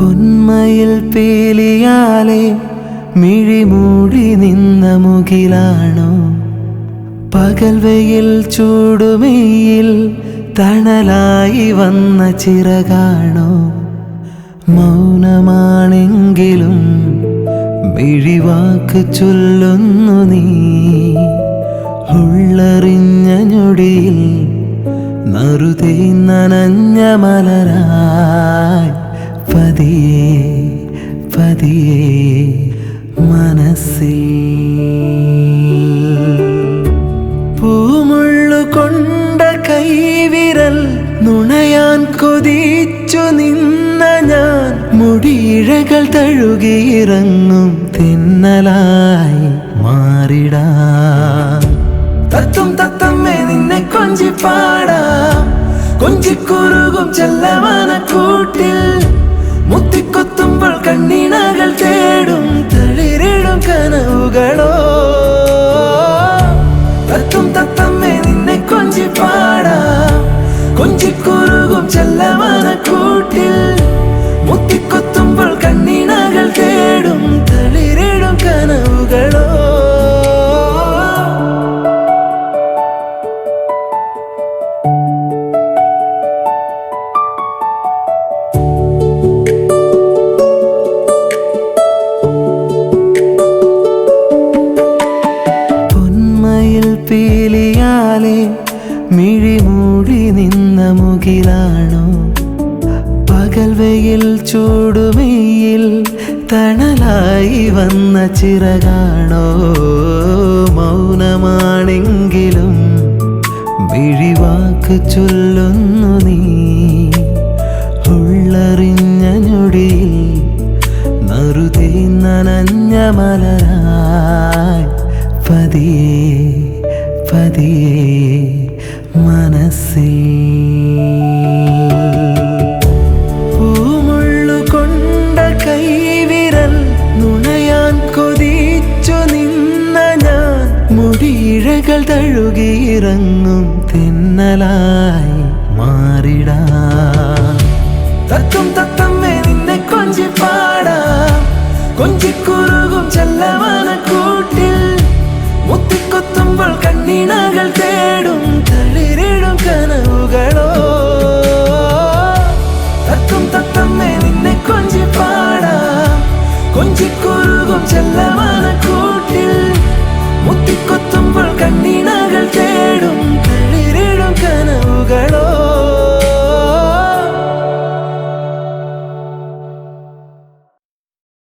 പൊന്മയിൽ പേലിയാലെ മിഴിമൂടി നിന്ന മുകിലാണോ? പകൽ വെയിൽ ചൂടുമെയിൽ തണലായി വന്ന ചിറകാണോ? മൗനമാണെങ്കിലും മിഴിവാക്ക് ചൊല്ലുന്നു നീ. ഉള്ളറിഞ്ഞ ഞൊടിയിൽ നറുതേ നനഞ്ഞ മലരായി പതിയെ പതിയെ മനസ്സിൽ പൂമുള്ളു കൊണ്ട കൈവിരൽ നുണയാൻ കൊതിച്ചു നിന്ന ഞാൻ മുടിയിഴകൾ തഴുകിയിറങ്ങും തെന്നലായി മാറിടാം. തത്തും തത്തമ്മേ നിന്നെ കൊഞ്ചിപ്പാടാം, കൊഞ്ചിക്കുറുകും ചെല്ലമാനക്കൂട്ടിൽ മുത്തിക്കൊത്തുമ്പോൾ കണ്ണിണകൾ തേടും തളിരിടും കനവുകളോ. തത്തും തത്തമ്മേ നിന്നെ കൊഞ്ചിപ്പാടാം, കൊഞ്ചിക്കുറുകും ചെല്ലമാനക്കൂട്ടിൽ മുത്തിക്കൊത്തുമ്പോൾ കണ്ണിണകൾ തേടും തളിരിടും കനവുകളോ. പീലിയാലെ മിഴിമൂടി നിന്ന മുകിലാണോ? പകൽ വെയിൽ ചൂടുമെയിൽ തണലായി വന്ന ചിറകാണോ? മൗനമാണെങ്കിലും മിഴിവാക്ക് ചൊല്ലുന്നു നീ. ഉള്ളറിഞ്ഞ ഞൊടിയിൽ നറുതേ നനഞ്ഞ മലരായി പതിയെ പതിയെ മനസ്സിൽ പൂമുള്ളു കൊണ്ട കൈവിരൽ നുണയാൻ കൊതിച്ചു നിന്ന ഞാൻ മുടിയിഴകൾ തഴുകിയിറങ്ങും തെന്നലായി മാറിടാം. തത്തും തത്തമ്മേ നിന്നെ കൊഞ്ചിപ്പാടാം, കൊഞ്ചിക്കുറുകും ചെല്ലമാ